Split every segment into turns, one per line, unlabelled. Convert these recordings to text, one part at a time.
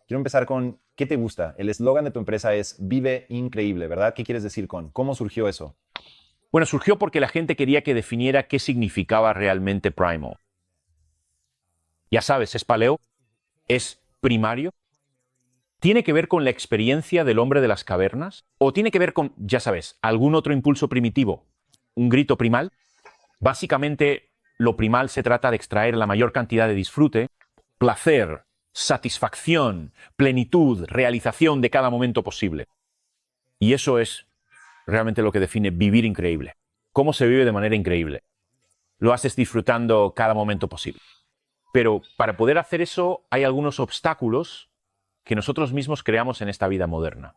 Quiero empezar con, ¿qué te gusta? El eslogan de tu empresa es Vive Increíble, ¿verdad? ¿Qué quieres decir con? ¿Cómo surgió eso?
Bueno, surgió porque la gente quería que definiera qué significaba realmente primal. Ya sabes, es paleo, es primario, tiene que ver con la experiencia del hombre de las cavernas, o tiene que ver con, ya sabes, algún otro impulso primitivo, un grito primal. Básicamente, lo primal se trata de extraer la mayor cantidad de disfrute, placer, satisfacción, plenitud, realización de cada momento posible. Y eso es realmente lo que define vivir increíble. ¿Cómo se vive de manera increíble? Lo haces disfrutando cada momento posible. Pero para poder hacer eso hay algunos obstáculos que nosotros mismos creamos en esta vida moderna,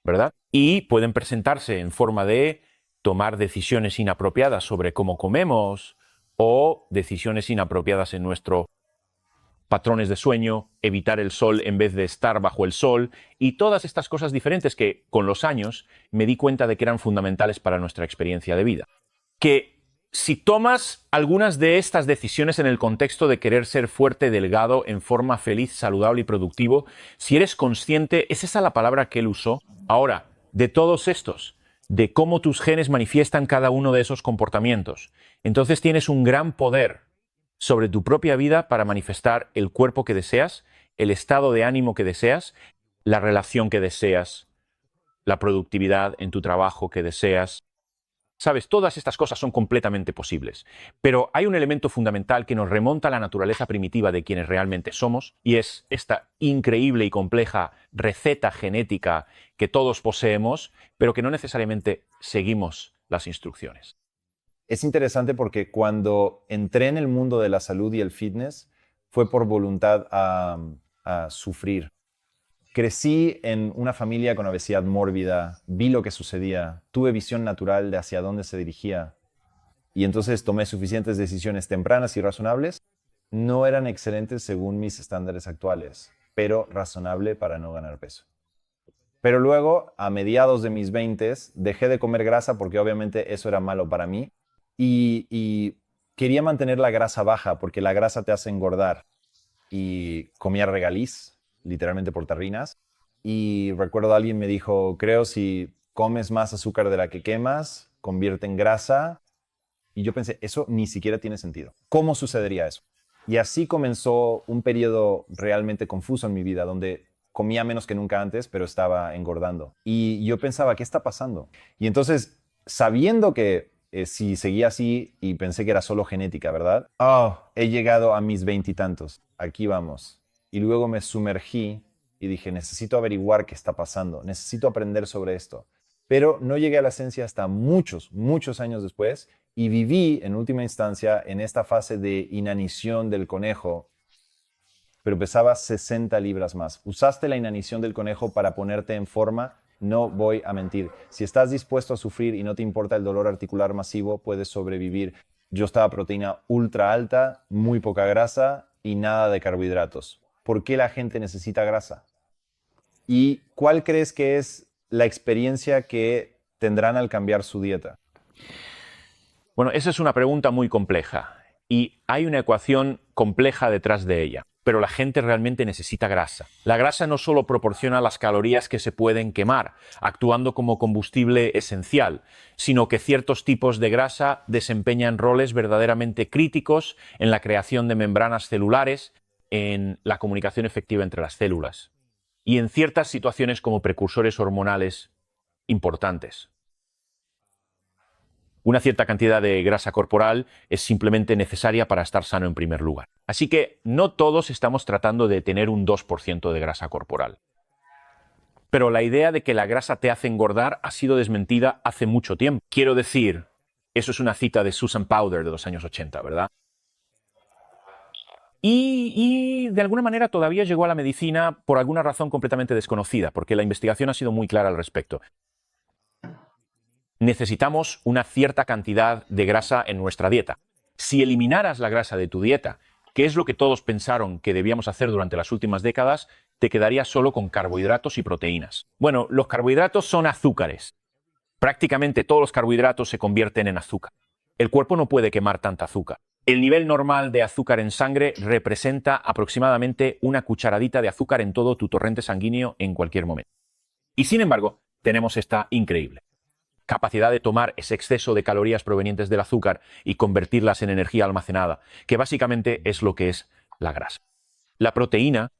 ¿verdad? Y pueden presentarse en forma de tomar decisiones inapropiadas sobre cómo comemos o decisiones inapropiadas en nuestros patrones de sueño, evitar el sol en vez de estar bajo el sol y todas estas cosas diferentes que con los años me di cuenta de que eran fundamentales para nuestra experiencia de vida. Que si tomas algunas de estas decisiones en el contexto de querer ser fuerte, delgado, en forma feliz, saludable y productivo, si eres consciente, ¿es esa la palabra que él usó? Ahora, de todos estos, de cómo tus genes manifiestan cada uno de esos comportamientos, entonces tienes un gran poder sobre tu propia vida para manifestar el cuerpo que deseas, el estado de ánimo que deseas, la relación que deseas, la productividad en tu trabajo que deseas. Sabes, todas estas cosas son completamente posibles, pero hay un elemento fundamental que nos remonta a la naturaleza primitiva de quienes realmente somos, y es esta increíble y compleja receta genética que todos poseemos, pero que no necesariamente seguimos las instrucciones.
Es interesante porque cuando entré en el mundo de la salud y el fitness fue por voluntad a sufrir. Crecí en una familia con obesidad mórbida, vi lo que sucedía, tuve visión natural de hacia dónde se dirigía y entonces tomé suficientes decisiones tempranas y razonables. No eran excelentes según mis estándares actuales, pero razonable para no ganar peso. Pero luego, a mediados de mis 20s, dejé de comer grasa porque obviamente eso era malo para mí y quería mantener la grasa baja porque la grasa te hace engordar y comía regaliz, literalmente por tarrinas. Y recuerdo alguien me dijo, creo si comes más azúcar de la que quemas, convierte en grasa. Y yo pensé, eso ni siquiera tiene sentido. ¿Cómo sucedería eso? Y así comenzó un periodo realmente confuso en mi vida, donde comía menos que nunca antes, pero estaba engordando. Y yo pensaba, ¿qué está pasando? Y entonces, sabiendo que si seguía así y pensé que era solo genética, ¿verdad? He llegado a mis 20 y tantos. Aquí vamos. Y luego me sumergí y dije, necesito averiguar qué está pasando. Necesito aprender sobre esto. Pero no llegué a la esencia hasta muchos, muchos años después y viví en última instancia en esta fase de inanición del conejo, pero pesaba 60 libras más. Usaste la inanición del conejo para ponerte en forma. No voy a mentir. Si estás dispuesto a sufrir y no te importa el dolor articular masivo, puedes sobrevivir. Yo estaba a proteína ultra alta, muy poca grasa y nada de carbohidratos. ¿Por qué la gente necesita grasa? ¿Y cuál crees que es la experiencia que tendrán al cambiar su dieta?
Bueno, esa es una pregunta muy compleja y hay una ecuación compleja detrás de ella. Pero la gente realmente necesita grasa. La grasa no solo proporciona las calorías que se pueden quemar, actuando como combustible esencial, sino que ciertos tipos de grasa desempeñan roles verdaderamente críticos en la creación de membranas celulares, en la comunicación efectiva entre las células y en ciertas situaciones como precursores hormonales importantes. Una cierta cantidad de grasa corporal es simplemente necesaria para estar sano en primer lugar. Así que no todos estamos tratando de tener un 2% de grasa corporal. Pero la idea de que la grasa te hace engordar ha sido desmentida hace mucho tiempo. Quiero decir, eso es una cita de Susan Powder de los años 80, ¿verdad? Y de alguna manera todavía llegó a la medicina por alguna razón completamente desconocida, porque la investigación ha sido muy clara al respecto. Necesitamos una cierta cantidad de grasa en nuestra dieta. Si eliminaras la grasa de tu dieta, que es lo que todos pensaron que debíamos hacer durante las últimas décadas, te quedarías solo con carbohidratos y proteínas. Bueno, los carbohidratos son azúcares. Prácticamente todos los carbohidratos se convierten en azúcar. El cuerpo no puede quemar tanta azúcar. El nivel normal de azúcar en sangre representa aproximadamente una cucharadita de azúcar en todo tu torrente sanguíneo en cualquier momento. Y sin embargo, tenemos esta increíble capacidad de tomar ese exceso de calorías provenientes del azúcar y convertirlas en energía almacenada, que básicamente es lo que es la grasa. La proteína,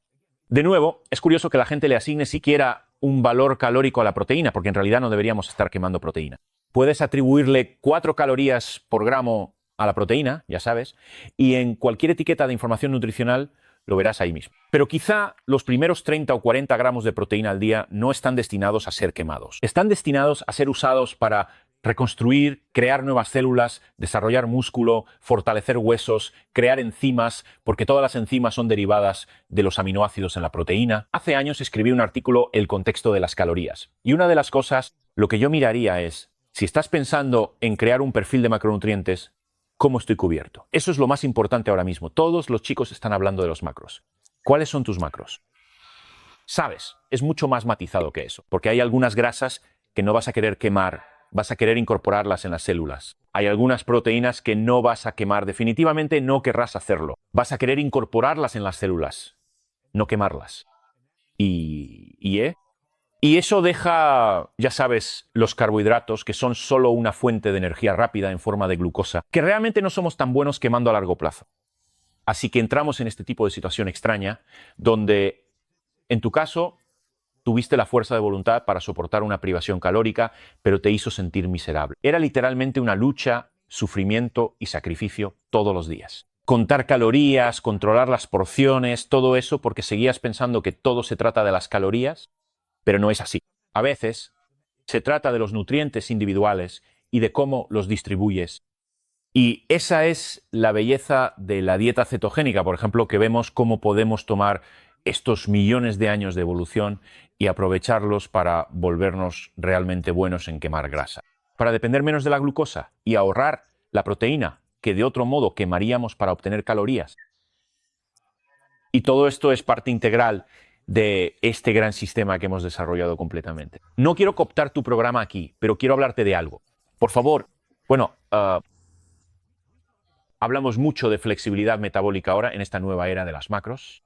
de nuevo, es curioso que la gente le asigne siquiera un valor calórico a la proteína, porque en realidad no deberíamos estar quemando proteína. Puedes atribuirle 4 calorías por gramo a la proteína, ya sabes, y en cualquier etiqueta de información nutricional lo verás ahí mismo. Pero quizá los primeros 30 o 40 gramos de proteína al día no están destinados a ser quemados. Están destinados a ser usados para reconstruir, crear nuevas células, desarrollar músculo, fortalecer huesos, crear enzimas, porque todas las enzimas son derivadas de los aminoácidos en la proteína. Hace años escribí un artículo, El contexto de las calorías. Y una de las cosas, lo que yo miraría es, si estás pensando en crear un perfil de macronutrientes, ¿cómo estoy cubierto? Eso es lo más importante ahora mismo. Todos los chicos están hablando de los macros. ¿Cuáles son tus macros? Sabes, es mucho más matizado que eso, porque hay algunas grasas que no vas a querer quemar, vas a querer incorporarlas en las células. Hay algunas proteínas que no vas a quemar, definitivamente no querrás hacerlo. Vas a querer incorporarlas en las células, no quemarlas. Y eso deja, ya sabes, los carbohidratos, que son solo una fuente de energía rápida en forma de glucosa, que realmente no somos tan buenos quemando a largo plazo. Así que entramos en este tipo de situación extraña, donde, en tu caso, tuviste la fuerza de voluntad para soportar una privación calórica, pero te hizo sentir miserable. Era literalmente una lucha, sufrimiento y sacrificio todos los días. Contar calorías, controlar las porciones, todo eso porque seguías pensando que todo se trata de las calorías, pero no es así. A veces se trata de los nutrientes individuales y de cómo los distribuyes. Y esa es la belleza de la dieta cetogénica, por ejemplo, que vemos cómo podemos tomar estos millones de años de evolución y aprovecharlos para volvernos realmente buenos en quemar grasa. Para depender menos de la glucosa y ahorrar la proteína que de otro modo quemaríamos para obtener calorías. Y todo esto es parte integral de este gran sistema que hemos desarrollado completamente. No quiero cooptar tu programa aquí, pero quiero hablarte de algo. Por favor, hablamos mucho de flexibilidad metabólica ahora en esta nueva era de las macros.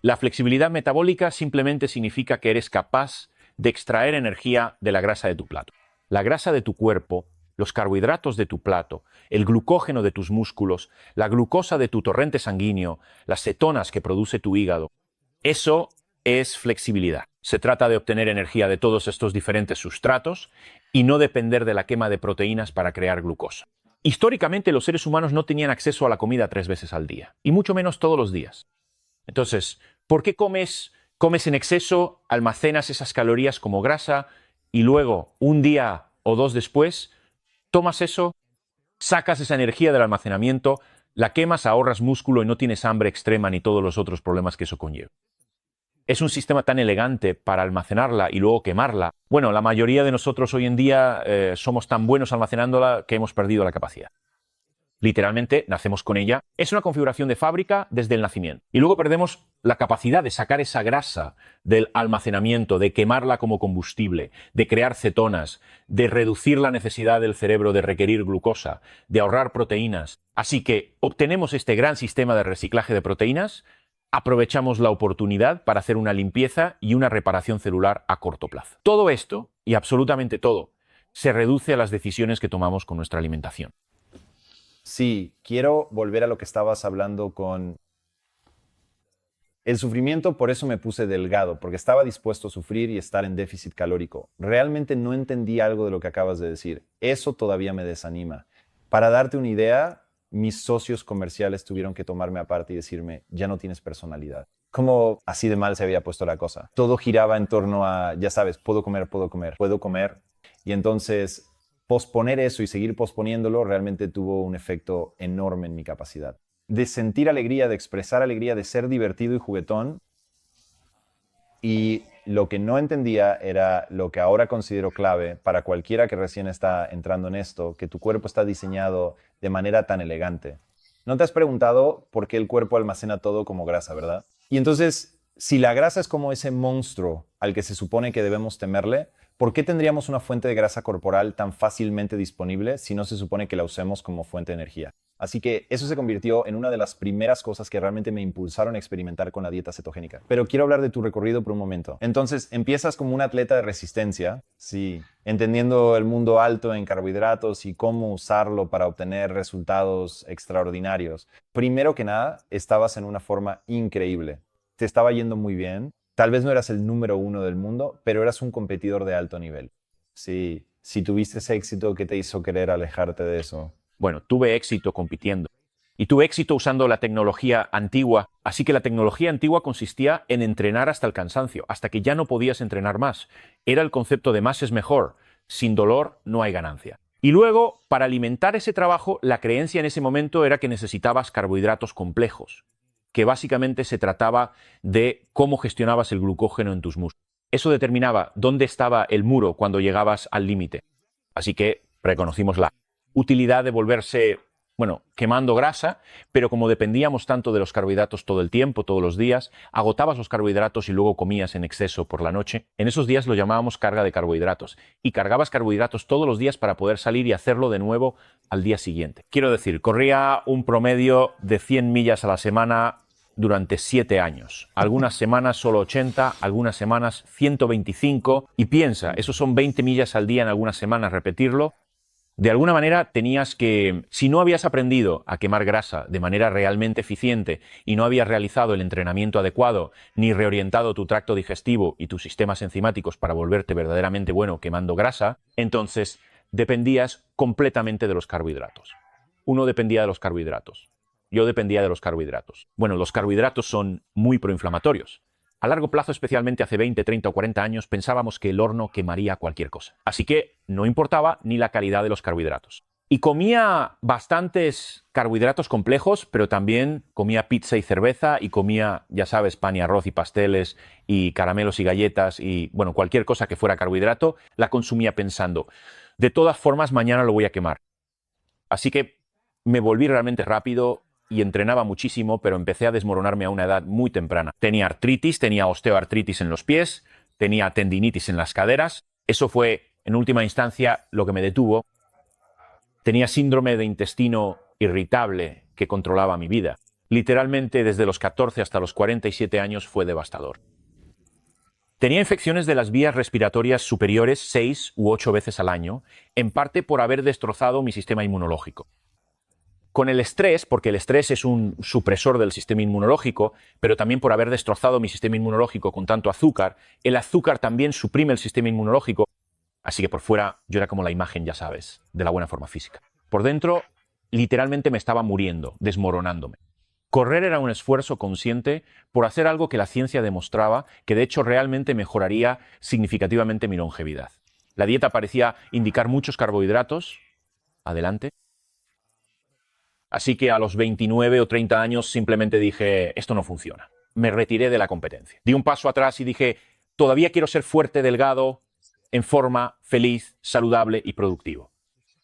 La flexibilidad metabólica simplemente significa que eres capaz de extraer energía de la grasa de tu plato. La grasa de tu cuerpo, los carbohidratos de tu plato, el glucógeno de tus músculos, la glucosa de tu torrente sanguíneo, las cetonas que produce tu hígado. Eso es flexibilidad. Se trata de obtener energía de todos estos diferentes sustratos y no depender de la quema de proteínas para crear glucosa. Históricamente los seres humanos no tenían acceso a la comida 3 veces al día, y mucho menos todos los días. Entonces, ¿por qué comes en exceso, almacenas esas calorías como grasa y luego, un día o 2 después, tomas eso, sacas esa energía del almacenamiento, la quemas, ahorras músculo y no tienes hambre extrema ni todos los otros problemas que eso conlleva? Es un sistema tan elegante para almacenarla y luego quemarla. Bueno, la mayoría de nosotros hoy en día somos tan buenos almacenándola que hemos perdido la capacidad. Literalmente, nacemos con ella. Es una configuración de fábrica desde el nacimiento. Y luego perdemos la capacidad de sacar esa grasa del almacenamiento, de quemarla como combustible, de crear cetonas, de reducir la necesidad del cerebro de requerir glucosa, de ahorrar proteínas. Así que obtenemos este gran sistema de reciclaje de proteínas, aprovechamos la oportunidad para hacer una limpieza y una reparación celular a corto plazo. Todo esto, y absolutamente todo, se reduce a las decisiones que tomamos con nuestra alimentación.
Sí, quiero volver a lo que estabas hablando con el sufrimiento. Por eso me puse delgado, porque estaba dispuesto a sufrir y estar en déficit calórico. Realmente no entendí algo de lo que acabas de decir. Eso todavía me desanima. Para darte una idea, mis socios comerciales tuvieron que tomarme aparte y decirme, ya no tienes personalidad. Como así de mal se había puesto la cosa. Todo giraba en torno a, ya sabes, puedo comer, puedo comer, puedo comer. Y entonces posponer eso y seguir posponiéndolo realmente tuvo un efecto enorme en mi capacidad. De sentir alegría, de expresar alegría, de ser divertido y juguetón. Y lo que no entendía era lo que ahora considero clave para cualquiera que recién está entrando en esto, que tu cuerpo está diseñado de manera tan elegante. ¿No te has preguntado por qué el cuerpo almacena todo como grasa, verdad? Y entonces, si la grasa es como ese monstruo al que se supone que debemos temerle, ¿por qué tendríamos una fuente de grasa corporal tan fácilmente disponible si no se supone que la usemos como fuente de energía? Así que eso se convirtió en una de las primeras cosas que realmente me impulsaron a experimentar con la dieta cetogénica. Pero quiero hablar de tu recorrido por un momento. Entonces, empiezas como un atleta de resistencia, sí, entendiendo el mundo alto en carbohidratos y cómo usarlo para obtener resultados extraordinarios. Primero que nada, estabas en una forma increíble. Te estaba yendo muy bien. Tal vez no eras el número uno del mundo, pero eras un competidor de alto nivel. Sí, si tuviste ese éxito, ¿qué te hizo querer alejarte de eso?
Bueno, tuve éxito compitiendo. Y tuve éxito usando la tecnología antigua. Así que la tecnología antigua consistía en entrenar hasta el cansancio, hasta que ya no podías entrenar más. Era el concepto de más es mejor. Sin dolor no hay ganancia. Y luego, para alimentar ese trabajo, la creencia en ese momento era que necesitabas carbohidratos complejos, que básicamente se trataba de cómo gestionabas el glucógeno en tus músculos. Eso determinaba dónde estaba el muro cuando llegabas al límite. Así que reconocimos la utilidad de volverse, quemando grasa, pero como dependíamos tanto de los carbohidratos todo el tiempo, todos los días, agotabas los carbohidratos y luego comías en exceso por la noche. En esos días lo llamábamos carga de carbohidratos. Y cargabas carbohidratos todos los días para poder salir y hacerlo de nuevo al día siguiente. Quiero decir, corría un promedio de 100 millas a la semana durante 7 años. Algunas semanas solo 80, algunas semanas 125. Y piensa, esos son 20 millas al día en algunas semanas, repetirlo. De alguna manera tenías que, si no habías aprendido a quemar grasa de manera realmente eficiente y no habías realizado el entrenamiento adecuado, ni reorientado tu tracto digestivo y tus sistemas enzimáticos para volverte verdaderamente bueno quemando grasa, entonces dependías completamente de los carbohidratos. Uno dependía de los carbohidratos. Yo dependía de los carbohidratos. Bueno, los carbohidratos son muy proinflamatorios. A largo plazo, especialmente hace 20, 30 o 40 años, pensábamos que el horno quemaría cualquier cosa. Así que no importaba ni la calidad de los carbohidratos. Y comía bastantes carbohidratos complejos, pero también comía pizza y cerveza y comía, ya sabes, pan y arroz y pasteles y caramelos y galletas y, cualquier cosa que fuera carbohidrato, la consumía pensando, de todas formas, mañana lo voy a quemar. Así que me volví realmente rápido y entrenaba muchísimo, pero empecé a desmoronarme a una edad muy temprana. Tenía artritis, tenía osteoartritis en los pies, tenía tendinitis en las caderas. Eso fue, en última instancia, lo que me detuvo. Tenía síndrome de intestino irritable que controlaba mi vida. Literalmente, desde los 14 hasta los 47 años fue devastador. Tenía infecciones de las vías respiratorias superiores 6 u 8 veces al año, en parte por haber destrozado mi sistema inmunológico. Con el estrés, porque el estrés es un supresor del sistema inmunológico, pero también por haber destrozado mi sistema inmunológico con tanto azúcar, el azúcar también suprime el sistema inmunológico. Así que por fuera yo era como la imagen, ya sabes, de la buena forma física. Por dentro, literalmente me estaba muriendo, desmoronándome. Correr era un esfuerzo consciente por hacer algo que la ciencia demostraba que de hecho realmente mejoraría significativamente mi longevidad. La dieta parecía indicar muchos carbohidratos. Adelante. Así que a los 29 o 30 años simplemente dije, esto no funciona. Me retiré de la competencia. Di un paso atrás y dije, todavía quiero ser fuerte, delgado, en forma, feliz, saludable y productivo.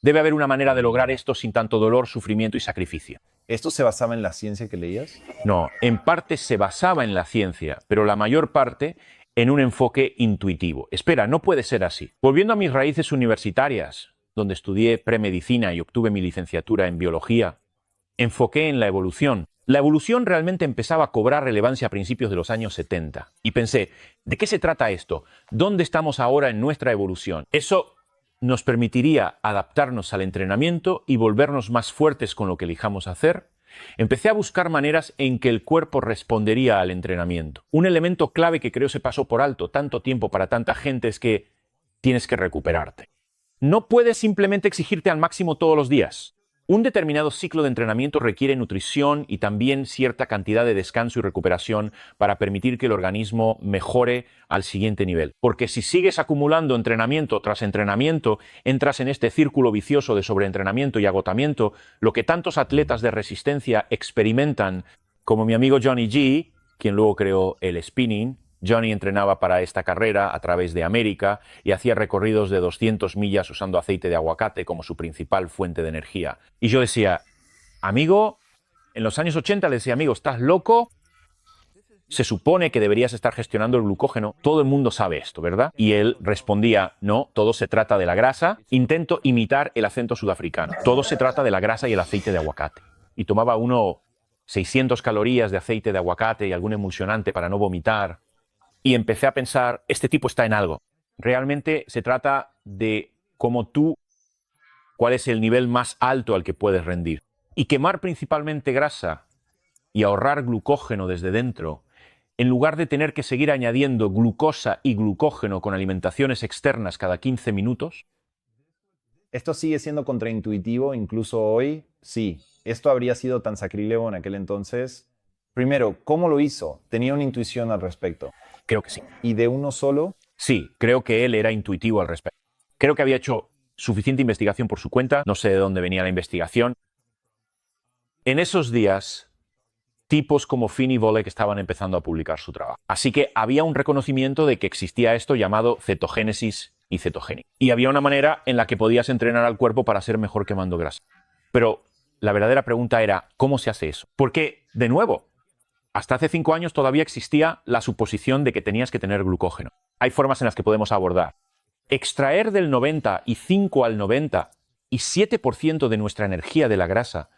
Debe haber una manera de lograr esto sin tanto dolor, sufrimiento y sacrificio.
¿Esto se basaba en la ciencia que leías?
No, en parte se basaba en la ciencia, pero la mayor parte en un enfoque intuitivo. Espera, no puede ser así. Volviendo a mis raíces universitarias, donde estudié premedicina y obtuve mi licenciatura en biología, enfoqué en la evolución. La evolución realmente empezaba a cobrar relevancia a principios de los años 70. Y pensé, ¿de qué se trata esto? ¿Dónde estamos ahora en nuestra evolución? Eso nos permitiría adaptarnos al entrenamiento y volvernos más fuertes con lo que elijamos hacer. Empecé a buscar maneras en que el cuerpo respondería al entrenamiento. Un elemento clave que creo se pasó por alto tanto tiempo para tanta gente es que tienes que recuperarte. No puedes simplemente exigirte al máximo todos los días. Un determinado ciclo de entrenamiento requiere nutrición y también cierta cantidad de descanso y recuperación para permitir que el organismo mejore al siguiente nivel. Porque si sigues acumulando entrenamiento tras entrenamiento, entras en este círculo vicioso de sobreentrenamiento y agotamiento, lo que tantos atletas de resistencia experimentan, como mi amigo Johnny G, quien luego creó el spinning. Johnny entrenaba para esta carrera a través de América y hacía recorridos de 200 millas usando aceite de aguacate como su principal fuente de energía. Y yo decía, amigo, en los años 80 le decía, amigo, ¿estás loco? Se supone que deberías estar gestionando el glucógeno. Todo el mundo sabe esto, ¿verdad? Y él respondía, no, todo se trata de la grasa. Intento imitar el acento sudafricano. Todo se trata de la grasa y el aceite de aguacate. Y tomaba 600 calorías de aceite de aguacate y algún emulsionante para no vomitar. Y empecé a pensar, este tipo está en algo. Realmente se trata de cuál es el nivel más alto al que puedes rendir. Y quemar principalmente grasa y ahorrar glucógeno desde dentro, en lugar de tener que seguir añadiendo glucosa y glucógeno con alimentaciones externas cada 15 minutos.
¿Esto sigue siendo contraintuitivo incluso hoy? Sí. ¿Esto habría sido tan sacrílego en aquel entonces? Primero, ¿cómo lo hizo? ¿Tenía una intuición al respecto?
Creo que sí.
¿Y de uno solo?
Sí, creo que él era intuitivo al respecto. Creo que había hecho suficiente investigación por su cuenta. No sé de dónde venía la investigación. En esos días, tipos como Finn y Volek estaban empezando a publicar su trabajo. Así que había un reconocimiento de que existía esto llamado cetogénesis y cetogénica. Y había una manera en la que podías entrenar al cuerpo para ser mejor quemando grasa. Pero la verdadera pregunta era, ¿cómo se hace eso? Porque, de nuevo, hasta hace 5 años todavía existía la suposición de que tenías que tener glucógeno. Hay formas en las que podemos abordar. Extraer del 95 al 97% de nuestra energía de la grasa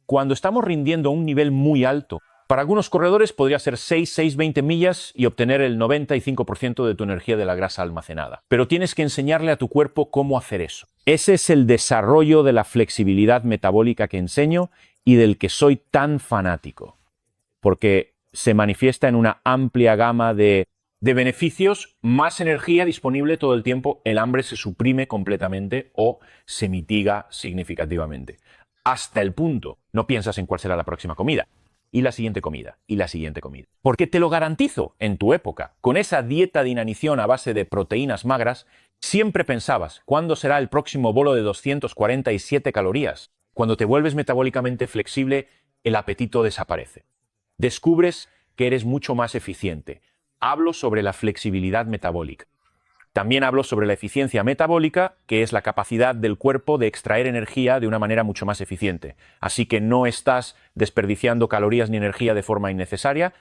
cuando estamos rindiendo a un nivel muy alto. Para algunos corredores podría ser 6, 20 millas y obtener el 95% de tu energía de la grasa almacenada. Pero tienes que enseñarle a tu cuerpo cómo hacer eso. Ese es el desarrollo de la flexibilidad metabólica que enseño y del que soy tan fanático. Porque se manifiesta en una amplia gama de beneficios, más energía disponible todo el tiempo, el hambre se suprime completamente o se mitiga significativamente. Hasta el punto, no piensas en cuál será la próxima comida, y la siguiente comida, y la siguiente comida. Porque te lo garantizo, en tu época, con esa dieta de inanición a base de proteínas magras, siempre pensabas, ¿cuándo será el próximo bolo de 247 calorías? Cuando te vuelves metabólicamente flexible, el apetito desaparece. Descubres que eres mucho más eficiente. Hablo sobre la flexibilidad metabólica. También hablo sobre la eficiencia metabólica, que es la capacidad del cuerpo de extraer energía de una manera mucho más eficiente. Así que no estás desperdiciando calorías ni energía de forma innecesaria.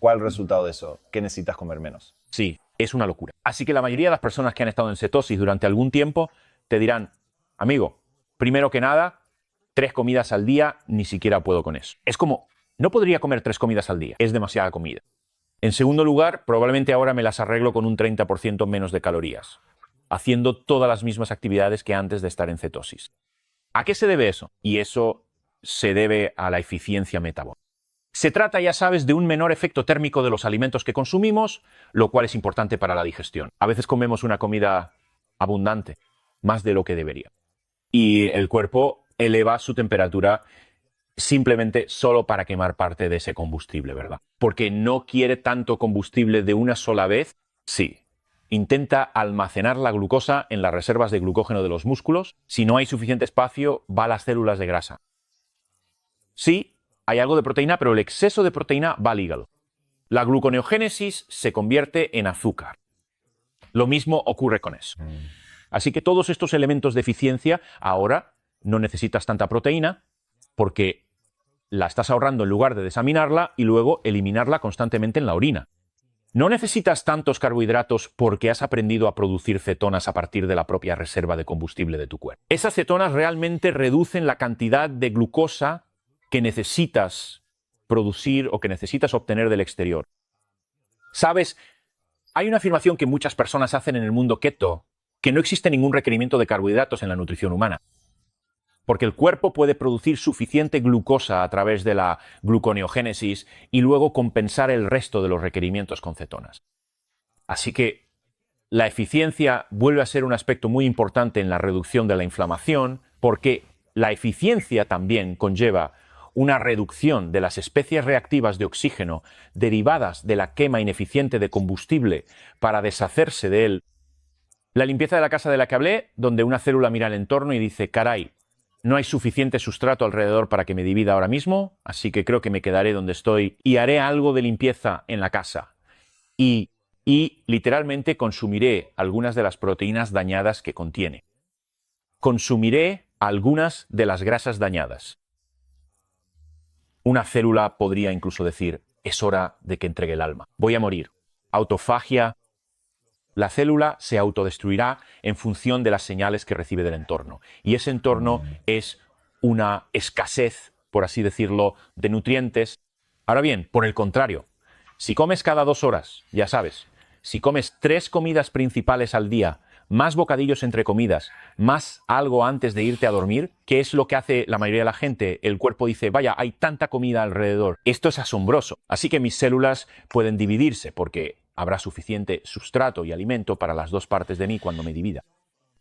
¿Cuál es el resultado de eso? ¿Qué necesitas comer menos?
Sí, es una locura. Así que la mayoría de las personas que han estado en cetosis durante algún tiempo te dirán, amigo, primero que nada, 3 comidas al día, ni siquiera puedo con eso. Es como, no podría comer 3 comidas al día, es demasiada comida. En segundo lugar, probablemente ahora me las arreglo con un 30% menos de calorías, haciendo todas las mismas actividades que antes de estar en cetosis. ¿A qué se debe eso? Y eso se debe a la eficiencia metabólica. Se trata, ya sabes, de un menor efecto térmico de los alimentos que consumimos, lo cual es importante para la digestión. A veces comemos una comida abundante, más de lo que debería. Y el cuerpo eleva su temperatura simplemente solo para quemar parte de ese combustible, ¿verdad? Porque no quiere tanto combustible de una sola vez. Sí. Intenta almacenar la glucosa en las reservas de glucógeno de los músculos. Si no hay suficiente espacio, va a las células de grasa. Sí, hay algo de proteína, pero el exceso de proteína va al hígado. La gluconeogénesis se convierte en azúcar. Lo mismo ocurre con eso. Así que todos estos elementos de eficiencia, ahora no necesitas tanta proteína, porque la estás ahorrando en lugar de desaminarla y luego eliminarla constantemente en la orina. No necesitas tantos carbohidratos porque has aprendido a producir cetonas a partir de la propia reserva de combustible de tu cuerpo. Esas cetonas realmente reducen la cantidad de glucosa que necesitas producir o que necesitas obtener del exterior. ¿Sabes? Hay una afirmación que muchas personas hacen en el mundo keto, que no existe ningún requerimiento de carbohidratos en la nutrición humana. Porque el cuerpo puede producir suficiente glucosa a través de la gluconeogénesis y luego compensar el resto de los requerimientos con cetonas. Así que la eficiencia vuelve a ser un aspecto muy importante en la reducción de la inflamación, porque la eficiencia también conlleva una reducción de las especies reactivas de oxígeno derivadas de la quema ineficiente de combustible para deshacerse de él. La limpieza de la casa de la que hablé, donde una célula mira el entorno y dice, caray, no hay suficiente sustrato alrededor para que me divida ahora mismo, así que creo que me quedaré donde estoy y haré algo de limpieza en la casa. Y literalmente consumiré algunas de las proteínas dañadas que contiene. Consumiré algunas de las grasas dañadas. Una célula podría incluso decir, es hora de que entregue el alma. Voy a morir. Autofagia. La célula se autodestruirá en función de las señales que recibe del entorno. Y ese entorno es una escasez, por así decirlo, de nutrientes. Ahora bien, por el contrario, si comes cada 2 horas, ya sabes, si comes 3 comidas principales al día, más bocadillos entre comidas, más algo antes de irte a dormir, que es lo que hace la mayoría de la gente, el cuerpo dice, vaya, hay tanta comida alrededor. Esto es asombroso. Así que mis células pueden dividirse porque habrá suficiente sustrato y alimento para las 2 partes de mí cuando me divida.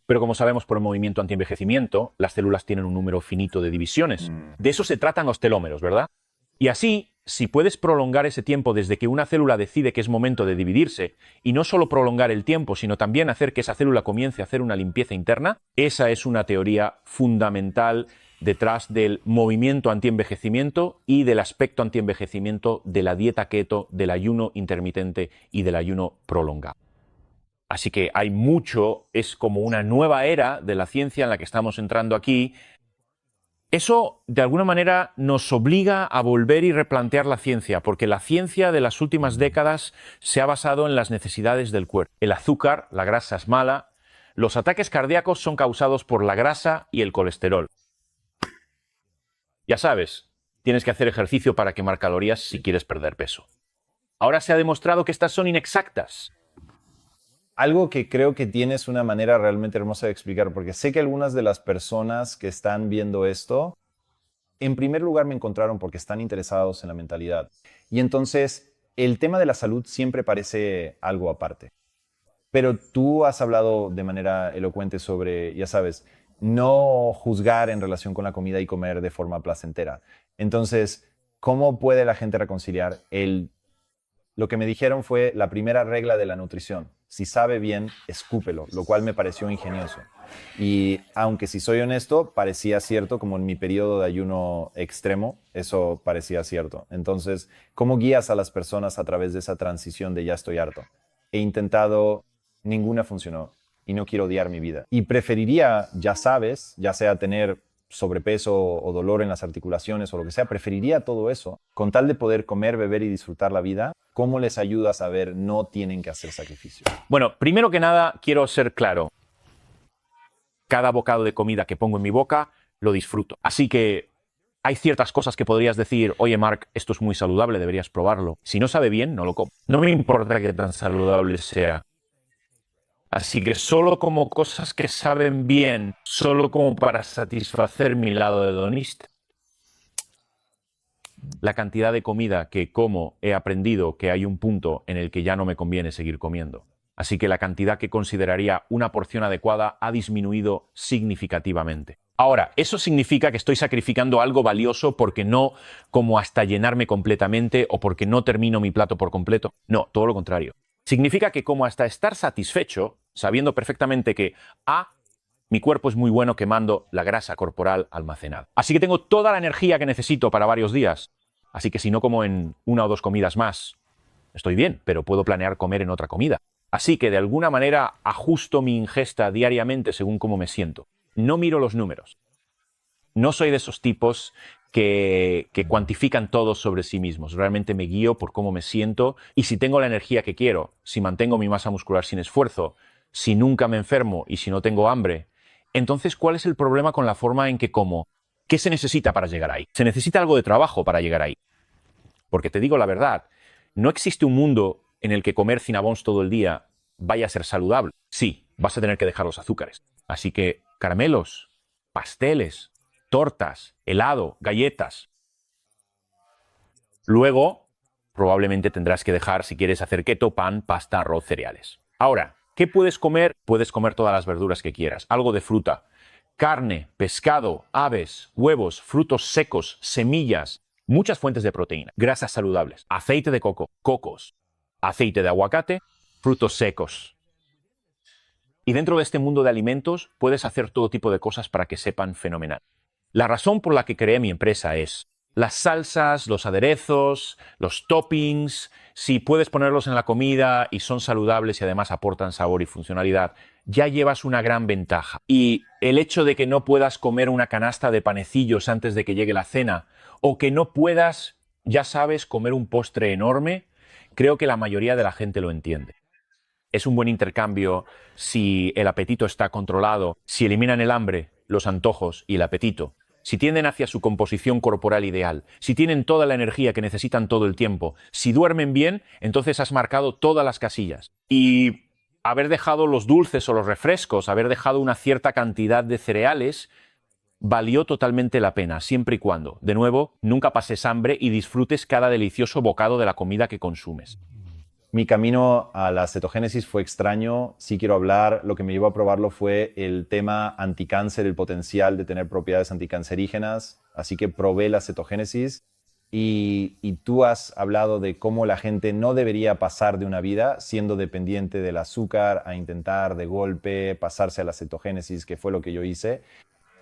Pero como sabemos por el movimiento antienvejecimiento, las células tienen un número finito de divisiones. De eso se tratan los telómeros, ¿verdad? Y así, si puedes prolongar ese tiempo desde que una célula decide que es momento de dividirse, y no solo prolongar el tiempo, sino también hacer que esa célula comience a hacer una limpieza interna, esa es una teoría fundamental detrás del movimiento antienvejecimiento y del aspecto antienvejecimiento de la dieta keto, del ayuno intermitente y del ayuno prolongado. Así que hay mucho, es como una nueva era de la ciencia en la que estamos entrando aquí. Eso, de alguna manera, nos obliga a volver y replantear la ciencia, porque la ciencia de las últimas décadas se ha basado en las necesidades del cuerpo. El azúcar, la grasa es mala, los ataques cardíacos son causados por la grasa y el colesterol. Ya sabes, tienes que hacer ejercicio para quemar calorías si quieres perder peso. Ahora se ha demostrado que estas son inexactas.
Algo que creo que tienes una manera realmente hermosa de explicar, porque sé que algunas de las personas que están viendo esto, en primer lugar me encontraron porque están interesados en la mentalidad. Y entonces el tema de la salud siempre parece algo aparte. Pero tú has hablado de manera elocuente sobre, ya sabes, no juzgar en relación con la comida y comer de forma placentera. Entonces, ¿cómo puede la gente reconciliar lo que me dijeron fue la primera regla de la nutrición? Si sabe bien, escúpelo, lo cual me pareció ingenioso. Y aunque si soy honesto, parecía cierto, como en mi periodo de ayuno extremo, eso parecía cierto. Entonces, ¿cómo guías a las personas a través de esa transición de ya estoy harto? He intentado, ninguna funcionó y no quiero odiar mi vida. Y preferiría, ya sabes, ya sea tener sobrepeso o dolor en las articulaciones o lo que sea, preferiría todo eso con tal de poder comer, beber y disfrutar la vida. ¿Cómo les ayuda a saber no tienen que hacer sacrificios?
Bueno, primero que nada, quiero ser claro. Cada bocado de comida que pongo en mi boca, lo disfruto. Así que hay ciertas cosas que podrías decir, oye, Mark, esto es muy saludable, deberías probarlo. Si no sabe bien, no lo como. No me importa que tan saludable sea. Así que solo como cosas que saben bien, solo como para satisfacer mi lado hedonista. La cantidad de comida que como he aprendido que hay un punto en el que ya no me conviene seguir comiendo. Así que la cantidad que consideraría una porción adecuada ha disminuido significativamente. Ahora, ¿eso significa que estoy sacrificando algo valioso porque no como hasta llenarme completamente o porque no termino mi plato por completo? No, todo lo contrario. Significa que como hasta estar satisfecho, sabiendo perfectamente que mi cuerpo es muy bueno quemando la grasa corporal almacenada. Así que tengo toda la energía que necesito para varios días. Así que si no como en 1 o 2 comidas más, estoy bien, pero puedo planear comer en otra comida. Así que de alguna manera ajusto mi ingesta diariamente según cómo me siento. No miro los números. No soy de esos tipos que cuantifican todo sobre sí mismos. Realmente me guío por cómo me siento y si tengo la energía que quiero, si mantengo mi masa muscular sin esfuerzo, si nunca me enfermo y si no tengo hambre. Entonces, ¿cuál es el problema con la forma en que como? ¿Qué se necesita para llegar ahí? Se necesita algo de trabajo para llegar ahí. Porque te digo la verdad, no existe un mundo en el que comer Cinnabons todo el día vaya a ser saludable. Sí, vas a tener que dejar los azúcares. Así que caramelos, pasteles, tortas, helado, galletas. Luego, probablemente tendrás que dejar, si quieres hacer keto, pan, pasta, arroz, cereales. Ahora, ¿qué puedes comer? Puedes comer todas las verduras que quieras, algo de fruta, carne, pescado, aves, huevos, frutos secos, semillas, muchas fuentes de proteína, grasas saludables, aceite de coco, cocos, aceite de aguacate, frutos secos. Y dentro de este mundo de alimentos puedes hacer todo tipo de cosas para que sepan fenomenal. La razón por la que creé mi empresa es las salsas, los aderezos, los toppings, si puedes ponerlos en la comida y son saludables y además aportan sabor y funcionalidad, ya llevas una gran ventaja. Y el hecho de que no puedas comer una canasta de panecillos antes de que llegue la cena o que no puedas ya sabes, comer un postre enorme, creo que la mayoría de la gente lo entiende. Es un buen intercambio si el apetito está controlado, si eliminan el hambre, los antojos y el apetito, si tienden hacia su composición corporal ideal, si tienen toda la energía que necesitan todo el tiempo, si duermen bien, entonces has marcado todas las casillas. Y haber dejado los dulces o los refrescos, haber dejado una cierta cantidad de cereales, valió totalmente la pena, siempre y cuando, de nuevo, nunca pases hambre y disfrutes cada delicioso bocado de la comida que consumes.
Mi camino a la cetogénesis fue extraño. Sí quiero hablar. Lo que me llevó a probarlo fue el tema anticáncer, el potencial de tener propiedades anticancerígenas. Así que probé la cetogénesis y tú has hablado de cómo la gente no debería pasar de una vida siendo dependiente del azúcar a intentar de golpe pasarse a la cetogénesis, que fue lo que yo hice.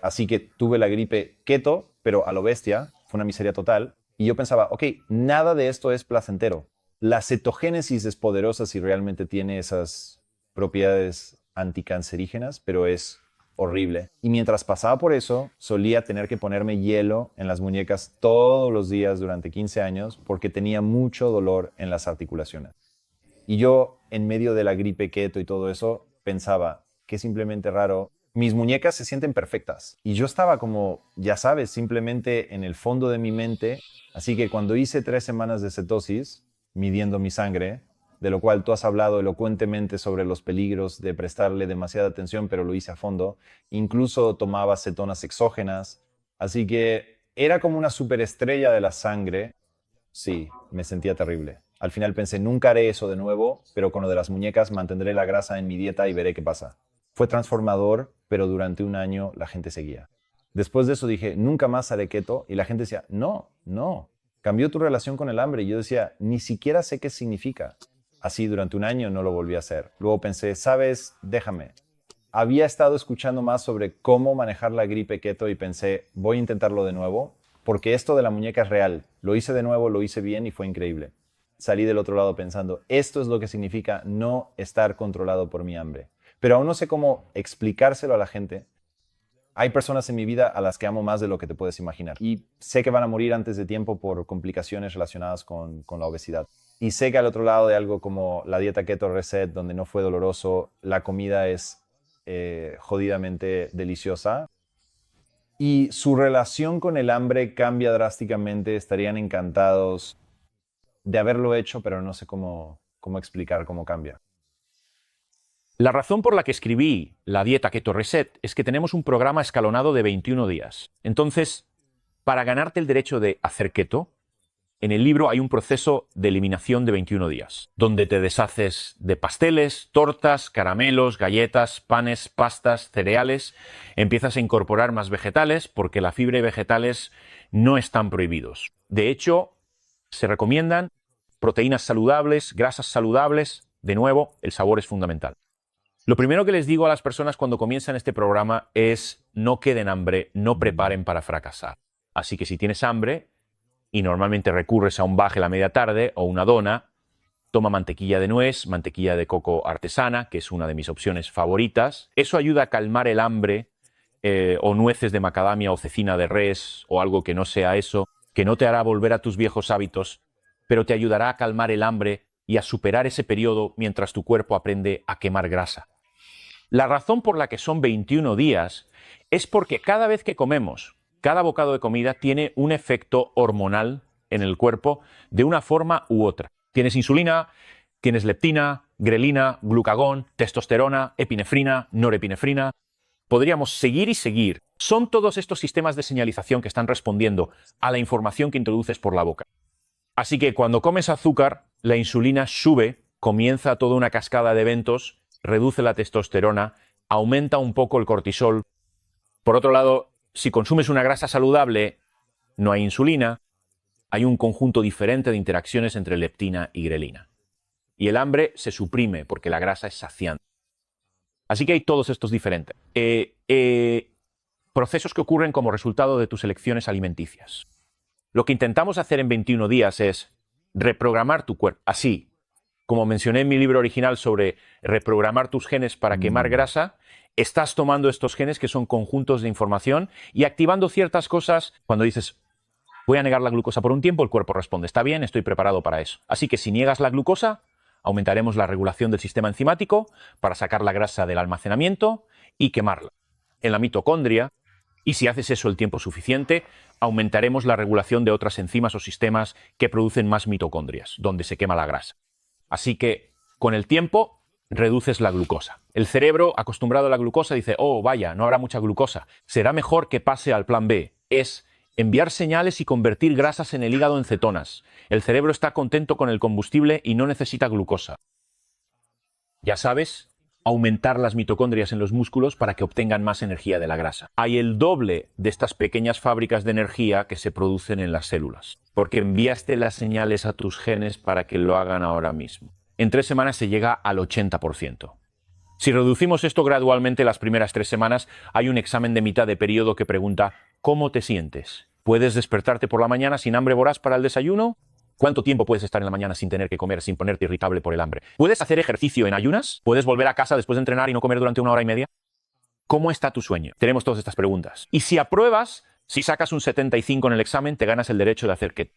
Así que tuve la gripe keto, pero a lo bestia. Fue una miseria total. Y yo pensaba, ok, nada de esto es placentero. La cetogénesis es poderosa si realmente tiene esas propiedades anticancerígenas, pero es horrible. Y mientras pasaba por eso, solía tener que ponerme hielo en las muñecas todos los días durante 15 años porque tenía mucho dolor en las articulaciones. Y yo, en medio de la gripe keto y todo eso, pensaba que es simplemente raro. Mis muñecas se sienten perfectas. Y yo estaba como, ya sabes, simplemente en el fondo de mi mente. Así que cuando hice 3 semanas de cetosis, midiendo mi sangre, de lo cual tú has hablado elocuentemente sobre los peligros de prestarle demasiada atención, pero lo hice a fondo. Incluso tomaba cetonas exógenas. Así que era como una superestrella de la sangre. Sí, me sentía terrible. Al final pensé, nunca haré eso de nuevo, pero con lo de las muñecas mantendré la grasa en mi dieta y veré qué pasa. Fue transformador, pero durante un año la gente seguía. Después de eso dije, nunca más haré keto, y la gente decía, no, no. Cambió tu relación con el hambre. Y yo decía, ni siquiera sé qué significa. Así durante un año no lo volví a hacer. Luego pensé, sabes, déjame. Había estado escuchando más sobre cómo manejar la gripe keto y pensé, voy a intentarlo de nuevo, porque esto de la muñeca es real. Lo hice de nuevo, lo hice bien y fue increíble. Salí del otro lado pensando, esto es lo que significa no estar controlado por mi hambre. Pero aún no sé cómo explicárselo a la gente. Hay personas en mi vida a las que amo más de lo que te puedes imaginar. Y sé que van a morir antes de tiempo por complicaciones relacionadas con la obesidad. Y sé que al otro lado de algo como la dieta Keto Reset, donde no fue doloroso, la comida es jodidamente deliciosa. Y su relación con el hambre cambia drásticamente. Estarían encantados de haberlo hecho, pero no sé cómo explicar cómo cambia.
La razón por la que escribí la dieta Keto Reset es que tenemos un programa escalonado de 21 días. Entonces, para ganarte el derecho de hacer keto, en el libro hay un proceso de eliminación de 21 días, donde te deshaces de pasteles, tortas, caramelos, galletas, panes, pastas, cereales, empiezas a incorporar más vegetales porque la fibra y vegetales no están prohibidos. De hecho, se recomiendan proteínas saludables, grasas saludables. De nuevo, el sabor es fundamental. Lo primero que les digo a las personas cuando comienzan este programa es no queden hambre, no preparen para fracasar. Así que si tienes hambre y normalmente recurres a un baje a media tarde o una dona, toma mantequilla de nuez, mantequilla de coco artesana, que es una de mis opciones favoritas. Eso ayuda a calmar el hambre, o nueces de macadamia o cecina de res o algo que no sea eso, que no te hará volver a tus viejos hábitos, pero te ayudará a calmar el hambre y a superar ese periodo mientras tu cuerpo aprende a quemar grasa. La razón por la que son 21 días es porque cada vez que comemos, cada bocado de comida tiene un efecto hormonal en el cuerpo de una forma u otra. Tienes insulina, tienes leptina, grelina, glucagón, testosterona, epinefrina, norepinefrina. Podríamos seguir y seguir. Son todos estos sistemas de señalización que están respondiendo a la información que introduces por la boca. Así que cuando comes azúcar, la insulina sube, comienza toda una cascada de eventos, reduce la testosterona, aumenta un poco el cortisol. Por otro lado, si consumes una grasa saludable, no hay insulina, hay un conjunto diferente de interacciones entre leptina y grelina. Y el hambre se suprime porque la grasa es saciante. Así que hay todos estos diferentes procesos que ocurren como resultado de tus elecciones alimenticias. Lo que intentamos hacer en 21 días es reprogramar tu cuerpo. Así, como mencioné en mi libro original sobre reprogramar tus genes para quemar grasa, estás tomando estos genes que son conjuntos de información y activando ciertas cosas cuando dices, Voy a negar la glucosa por un tiempo, el cuerpo responde, está bien, estoy preparado para eso. Así que si niegas la glucosa, aumentaremos la regulación del sistema enzimático para sacar la grasa del almacenamiento y quemarla en la mitocondria. Y si haces eso el tiempo suficiente, aumentaremos la regulación de otras enzimas o sistemas que producen más mitocondrias, donde se quema la grasa. Así que, con el tiempo, reduces la glucosa. El cerebro, acostumbrado a la glucosa, dice, oh, vaya, no habrá mucha glucosa. Será mejor que pase al plan B. Es enviar señales y convertir grasas en el hígado en cetonas. El cerebro está contento con el combustible y no necesita glucosa. Ya sabes, aumentar las mitocondrias en los músculos para que obtengan más energía de la grasa. Hay el doble de estas pequeñas fábricas de energía que se producen en las células, porque enviaste las señales a tus genes para que lo hagan ahora mismo. En 3 semanas se llega al 80%. Si reducimos esto gradualmente las primeras 3 semanas, hay un examen de mitad de periodo que pregunta ¿cómo te sientes? ¿Puedes despertarte por la mañana sin hambre voraz para el desayuno? ¿Cuánto tiempo puedes estar en la mañana sin tener que comer, sin ponerte irritable por el hambre? ¿Puedes hacer ejercicio en ayunas? ¿Puedes volver a casa después de entrenar y no comer durante 1 hora y media? ¿Cómo está tu sueño? Tenemos todas estas preguntas. Y si apruebas, si sacas un 75 en el examen, te ganas el derecho de hacer keto.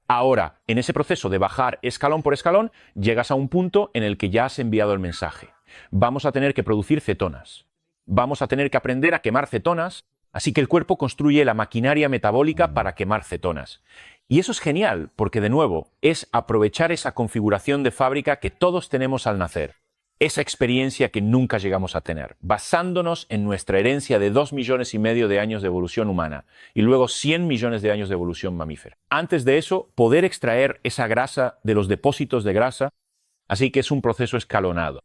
Ahora, en ese proceso de bajar escalón por escalón, llegas a un punto en el que ya has enviado el mensaje. Vamos a tener que producir cetonas. Vamos a tener que aprender a quemar cetonas. Así que el cuerpo construye la maquinaria metabólica para quemar cetonas. Y eso es genial, porque de nuevo, es aprovechar esa configuración de fábrica que todos tenemos al nacer. Esa experiencia que nunca llegamos a tener, basándonos en nuestra herencia de 2,5 millones de años de evolución humana y luego 100 millones de años de evolución mamífera. Antes de eso, poder extraer esa grasa de los depósitos de grasa, así que es un proceso escalonado.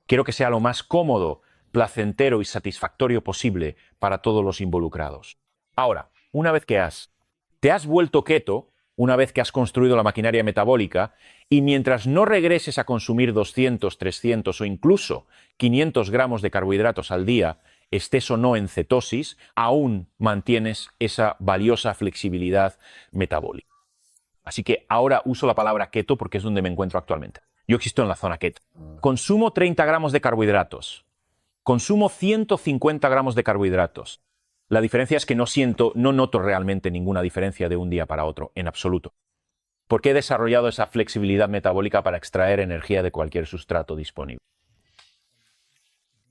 Quiero que sea lo más cómodo, placentero y satisfactorio posible para todos los involucrados. Ahora, una vez que te has vuelto keto, una vez que has construido la maquinaria metabólica, y mientras no regreses a consumir 200, 300 o incluso 500 gramos de carbohidratos al día, estés o no en cetosis, aún mantienes esa valiosa flexibilidad metabólica. Así que ahora uso la palabra keto porque es donde me encuentro actualmente. Yo existo en la zona keto. Consumo 30 gramos de carbohidratos. Consumo 150 gramos de carbohidratos. La diferencia es que no noto realmente ninguna diferencia de un día para otro, en absoluto. Porque he desarrollado esa flexibilidad metabólica para extraer energía de cualquier sustrato disponible.